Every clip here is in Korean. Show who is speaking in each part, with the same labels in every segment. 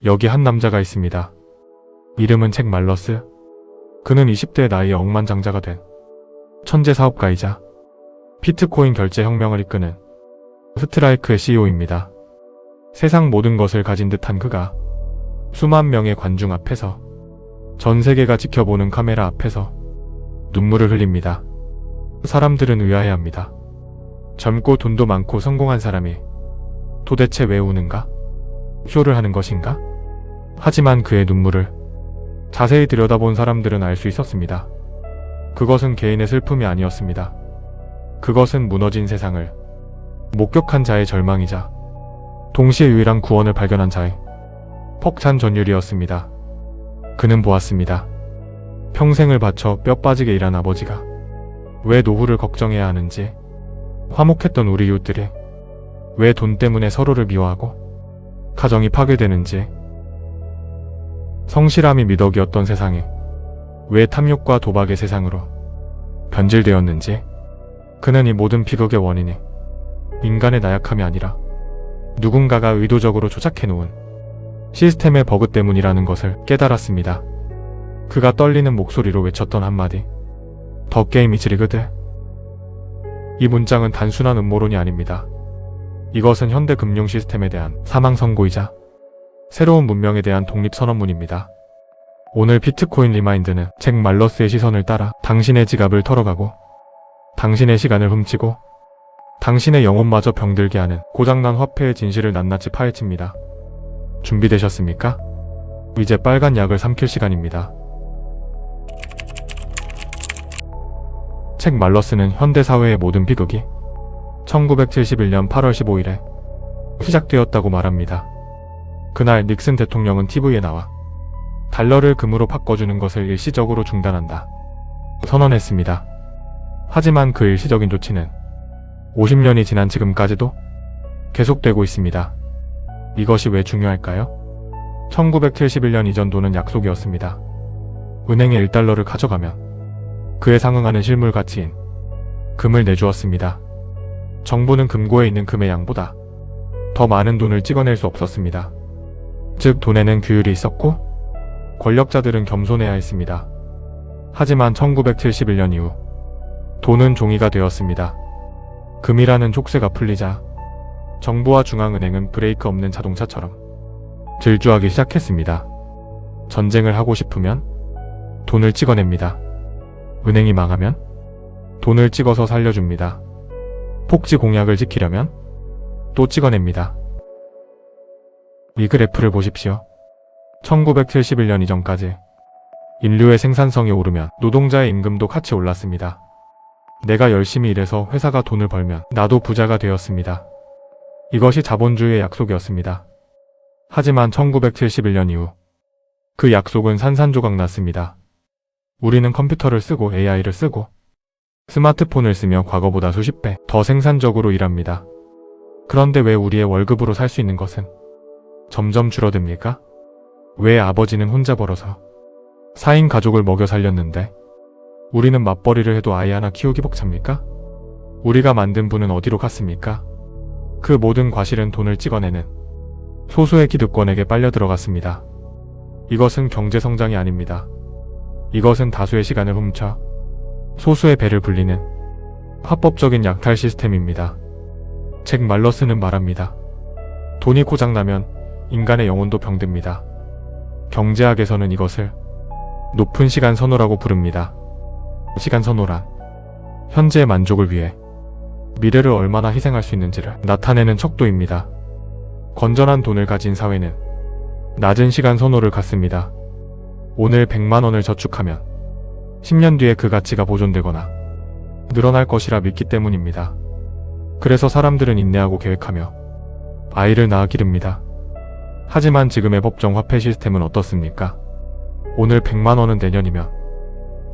Speaker 1: 여기 한 남자가 있습니다. 이름은 잭 말러스. 그는 20대 나이에 억만장자가 된 천재 사업가이자 비트코인 결제 혁명을 이끄는 스트라이크의 CEO입니다. 세상 모든 것을 가진 듯한 그가 수만 명의 관중 앞에서 전 세계가 지켜보는 카메라 앞에서 눈물을 흘립니다. 사람들은 의아해합니다. 젊고 돈도 많고 성공한 사람이 도대체 왜 우는가? 쇼를 하는 것인가? 하지만 그의 눈물을 자세히 들여다본 사람들은 알 수 있었습니다. 그것은 개인의 슬픔이 아니었습니다. 그것은 무너진 세상을 목격한 자의 절망이자 동시에 유일한 구원을 발견한 자의 벅찬 전율이었습니다. 그는 보았습니다. 평생을 바쳐 뼈 빠지게 일한 아버지가 왜 노후를 걱정해야 하는지, 화목했던 우리 이웃들이 왜 돈 때문에 서로를 미워하고 가정이 파괴되는지, 성실함이 미덕이었던 세상이 왜 탐욕과 도박의 세상으로 변질되었는지, 그는 이 모든 비극의 원인이 인간의 나약함이 아니라 누군가가 의도적으로 조작해놓은 시스템의 버그 때문이라는 것을 깨달았습니다. 그가 떨리는 목소리로 외쳤던 한마디, 더 게임 이즈 리그드. 이 문장은 단순한 음모론이 아닙니다. 이것은 현대 금융 시스템에 대한 사망 선고이자 새로운 문명에 대한 독립선언문입니다. 오늘 비트코인 리마인드는 잭 말러스의 시선을 따라 당신의 지갑을 털어가고 당신의 시간을 훔치고 당신의 영혼마저 병들게 하는 고장난 화폐의 진실을 낱낱이 파헤칩니다. 준비되셨습니까? 이제 빨간 약을 삼킬 시간입니다. 잭 말러스는 현대사회의 모든 비극이 1971년 8월 15일에 시작되었다고 말합니다. 그날 닉슨 대통령은 TV에 나와 달러를 금으로 바꿔주는 것을 일시적으로 중단한다 선언했습니다. 하지만 그 일시적인 조치는 50년이 지난 지금까지도 계속되고 있습니다. 이것이 왜 중요할까요? 1971년 이전 돈은 약속이었습니다. 은행에 1달러를 가져가면 그에 상응하는 실물 가치인 금을 내주었습니다. 정부는 금고에 있는 금의 양보다 더 많은 돈을 찍어낼 수 없었습니다. 즉 돈에는 규율이 있었고 권력자들은 겸손해야 했습니다. 하지만 1971년 이후 돈은 종이가 되었습니다. 금이라는 족쇄가 풀리자 정부와 중앙은행은 브레이크 없는 자동차처럼 질주하기 시작했습니다. 전쟁을 하고 싶으면 돈을 찍어냅니다. 은행이 망하면 돈을 찍어서 살려줍니다. 폭지 공약을 지키려면 또 찍어냅니다. 이 그래프를 보십시오. 1971년 이전까지 인류의 생산성이 오르면 노동자의 임금도 같이 올랐습니다. 내가 열심히 일해서 회사가 돈을 벌면 나도 부자가 되었습니다. 이것이 자본주의의 약속이었습니다. 하지만 1971년 이후 그 약속은 산산조각 났습니다. 우리는 컴퓨터를 쓰고 AI를 쓰고 스마트폰을 쓰며 과거보다 수십 배 더 생산적으로 일합니다. 그런데 왜 우리의 월급으로 살 수 있는 것은 점점 줄어듭니까? 왜 아버지는 혼자 벌어서 4인 가족을 먹여 살렸는데 우리는 맞벌이를 해도 아이 하나 키우기 벅찹니까? 우리가 만든 부는 어디로 갔습니까? 그 모든 과실은 돈을 찍어내는 소수의 기득권에게 빨려 들어갔습니다. 이것은 경제성장이 아닙니다. 이것은 다수의 시간을 훔쳐 소수의 배를 불리는 합법적인 약탈 시스템입니다. 잭 말러스는 말합니다. 돈이 고장나면 인간의 영혼도 병듭니다. 경제학에서는 이것을 높은 시간 선호라고 부릅니다. 시간 선호란 현재의 만족을 위해 미래를 얼마나 희생할 수 있는지를 나타내는 척도입니다. 건전한 돈을 가진 사회는 낮은 시간 선호를 갖습니다. 오늘 100만 원을 저축하면 10년 뒤에 그 가치가 보존되거나 늘어날 것이라 믿기 때문입니다. 그래서 사람들은 인내하고 계획하며 아이를 낳아 기릅니다. 하지만 지금의 법정 화폐 시스템은 어떻습니까? 오늘 100만 원은 내년이면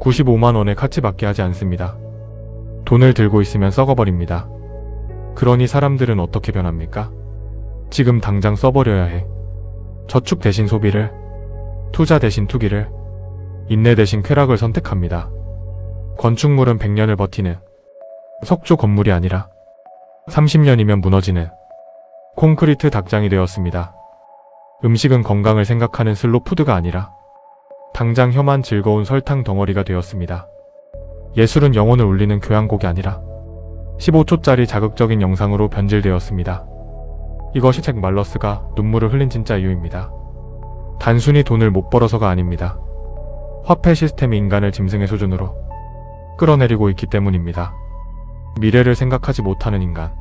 Speaker 1: 95만 원의 가치밖에 하지 않습니다. 돈을 들고 있으면 썩어버립니다. 그러니 사람들은 어떻게 변합니까? 지금 당장 써버려야 해. 저축 대신 소비를, 투자 대신 투기를, 인내 대신 쾌락을 선택합니다. 건축물은 100년을 버티는 석조 건물이 아니라 30년이면 무너지는 콘크리트 닭장이 되었습니다. 음식은 건강을 생각하는 슬로푸드가 아니라 당장 혀만 즐거운 설탕 덩어리가 되었습니다. 예술은 영혼을 울리는 교향곡이 아니라 15초짜리 자극적인 영상으로 변질되었습니다. 이것이 잭 말러스가 눈물을 흘린 진짜 이유입니다. 단순히 돈을 못 벌어서가 아닙니다. 화폐 시스템이 인간을 짐승의 수준으로 끌어내리고 있기 때문입니다. 미래를 생각하지 못하는 인간,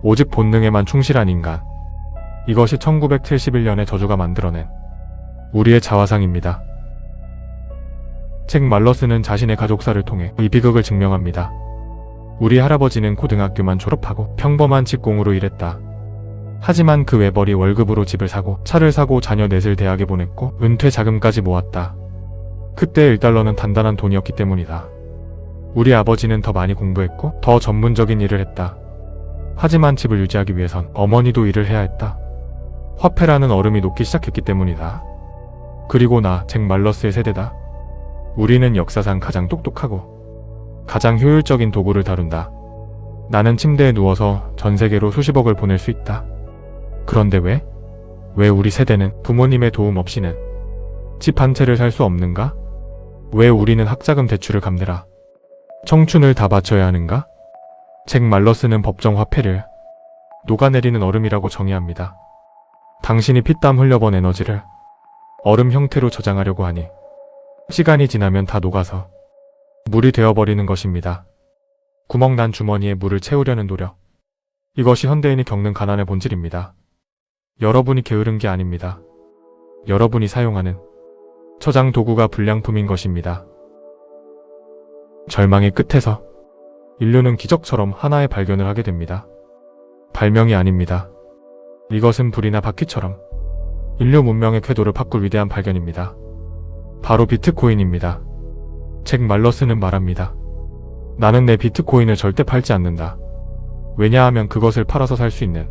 Speaker 1: 오직 본능에만 충실한 인간. 이것이 1971년에 저주가 만들어낸 우리의 자화상입니다. 잭 말러스는 자신의 가족사를 통해 이 비극을 증명합니다. 우리 할아버지는 고등학교만 졸업하고 평범한 직공으로 일했다. 하지만 그 외벌이 월급으로 집을 사고 차를 사고 자녀 넷을 대학에 보냈고 은퇴 자금까지 모았다. 그때 1달러는 단단한 돈이었기 때문이다. 우리 아버지는 더 많이 공부했고 더 전문적인 일을 했다. 하지만 집을 유지하기 위해선 어머니도 일을 해야 했다. 화폐라는 얼음이 녹기 시작했기 때문이다. 그리고 나, 잭 말러스의 세대다. 우리는 역사상 가장 똑똑하고 가장 효율적인 도구를 다룬다. 나는 침대에 누워서 전 세계로 수십억을 보낼 수 있다. 그런데 왜? 왜 우리 세대는 부모님의 도움 없이는 집 한 채를 살 수 없는가? 왜 우리는 학자금 대출을 갚느라 청춘을 다 바쳐야 하는가? 잭 말러스는 법정 화폐를 녹아내리는 얼음이라고 정의합니다. 당신이 피땀 흘려본 에너지를 얼음 형태로 저장하려고 하니 시간이 지나면 다 녹아서 물이 되어버리는 것입니다. 구멍난 주머니에 물을 채우려는 노력. 이것이 현대인이 겪는 가난의 본질입니다. 여러분이 게으른 게 아닙니다. 여러분이 사용하는 저장 도구가 불량품인 것입니다. 절망의 끝에서 인류는 기적처럼 하나의 발견을 하게 됩니다. 발명이 아닙니다. 이것은 불이나 바퀴처럼 인류 문명의 궤도를 바꿀 위대한 발견입니다. 바로 비트코인입니다. 잭 말러스는 말합니다. 나는 내 비트코인을 절대 팔지 않는다. 왜냐하면 그것을 팔아서 살 수 있는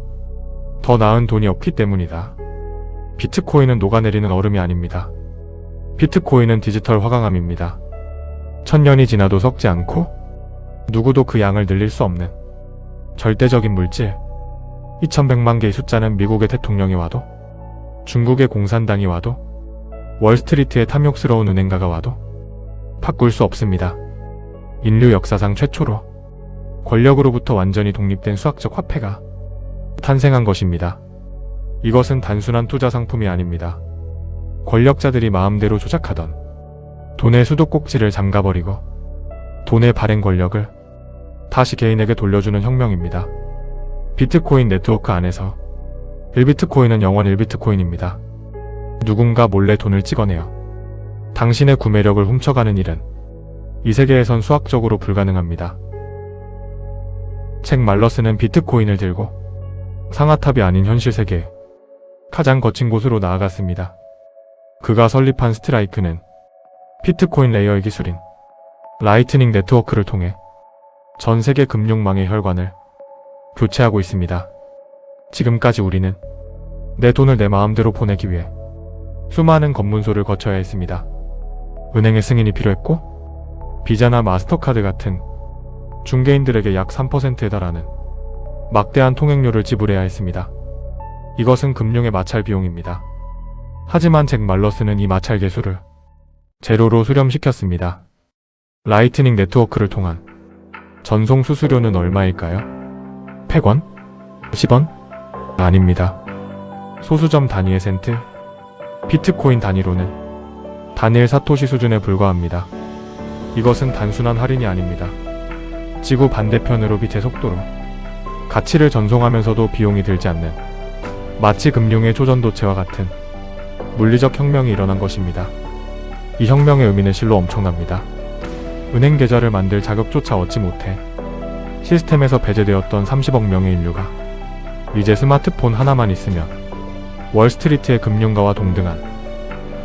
Speaker 1: 더 나은 돈이 없기 때문이다. 비트코인은 녹아내리는 얼음이 아닙니다. 비트코인은 디지털 화강암입니다. 1000년이 지나도 썩지 않고 누구도 그 양을 늘릴 수 없는 절대적인 물질. 2100만 개의 숫자는 미국의 대통령이 와도, 중국의 공산당이 와도, 월스트리트의 탐욕스러운 은행가가 와도 바꿀 수 없습니다. 인류 역사상 최초로 권력으로부터 완전히 독립된 수학적 화폐가 탄생한 것입니다. 이것은 단순한 투자 상품이 아닙니다. 권력자들이 마음대로 조작하던 돈의 수도꼭지를 잠가버리고 돈의 발행 권력을 다시 개인에게 돌려주는 혁명입니다. 비트코인 네트워크 안에서 1비트코인은 영원 1비트코인입니다. 누군가 몰래 돈을 찍어내어 당신의 구매력을 훔쳐가는 일은 이 세계에선 수학적으로 불가능합니다. 잭 말러스는 비트코인을 들고 상아탑이 아닌 현실 세계에 가장 거친 곳으로 나아갔습니다. 그가 설립한 스트라이크는 비트코인 레이어의 기술인 라이트닝 네트워크를 통해 전 세계 금융망의 혈관을 교체하고 있습니다. 지금까지 우리는 내 돈을 내 마음대로 보내기 위해 수많은 검문소를 거쳐야 했습니다. 은행의 승인이 필요했고 비자나 마스터카드 같은 중개인들에게 약 3%에 달하는 막대한 통행료를 지불해야 했습니다. 이것은 금융의 마찰 비용입니다. 하지만 잭 말러스는 이 마찰 계수를 제로로 수렴시켰습니다. 라이트닝 네트워크를 통한 전송 수수료는 얼마일까요? 100원? 10원? 아닙니다. 소수점 단위의 센트? 비트코인 단위로는 단일 사토시 수준에 불과합니다. 이것은 단순한 할인이 아닙니다. 지구 반대편으로 빛의 속도로 가치를 전송하면서도 비용이 들지 않는 마치 금융의 초전도체와 같은 물리적 혁명이 일어난 것입니다. 이 혁명의 의미는 실로 엄청납니다. 은행 계좌를 만들 자격조차 얻지 못해 시스템에서 배제되었던 30억 명의 인류가 이제 스마트폰 하나만 있으면 월스트리트의 금융가와 동등한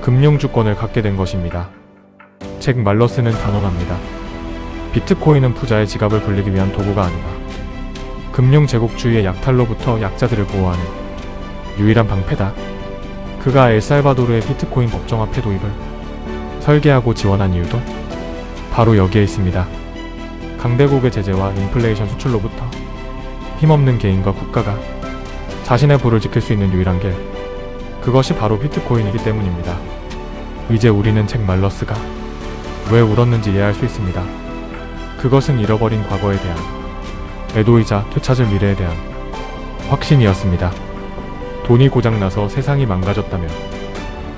Speaker 1: 금융주권을 갖게 된 것입니다. 잭 말러스는 단언합니다. 비트코인은 부자의 지갑을 불리기 위한 도구가 아니라 금융제국주의의 약탈로부터 약자들을 보호하는 유일한 방패다. 그가 엘살바도르의 비트코인 법정화폐 도입을 설계하고 지원한 이유도 바로 여기에 있습니다. 강대국의 제재와 인플레이션 수출로부터 힘없는 개인과 국가가 자신의 부를 지킬 수 있는 유일한 길, 그것이 바로 비트코인이기 때문입니다. 이제 우리는 잭 말러스가 왜 울었는지 이해할 수 있습니다. 그것은 잃어버린 과거에 대한 애도이자 되찾을 미래에 대한 확신이었습니다. 돈이 고장나서 세상이 망가졌다면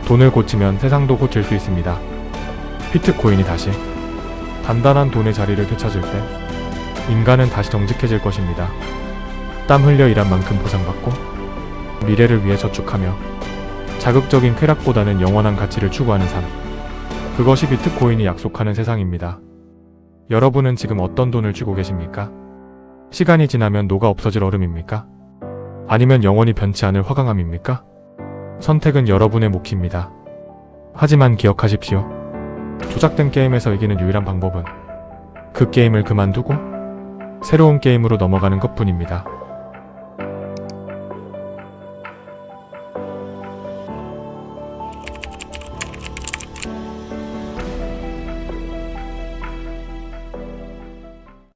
Speaker 1: 돈을 고치면 세상도 고칠 수 있습니다. 비트코인이 다시 단단한 돈의 자리를 되찾을 때 인간은 다시 정직해질 것입니다. 땀 흘려 일한 만큼 보상받고 미래를 위해 저축하며 자극적인 쾌락보다는 영원한 가치를 추구하는 삶. 그것이 비트코인이 약속하는 세상입니다. 여러분은 지금 어떤 돈을 쥐고 계십니까? 시간이 지나면 녹아 없어질 얼음입니까? 아니면 영원히 변치 않을 화강암입니까? 선택은 여러분의 몫입니다. 하지만 기억하십시오. 조작된 게임에서 이기는 유일한 방법은 그 게임을 그만두고 새로운 게임으로 넘어가는 것뿐입니다.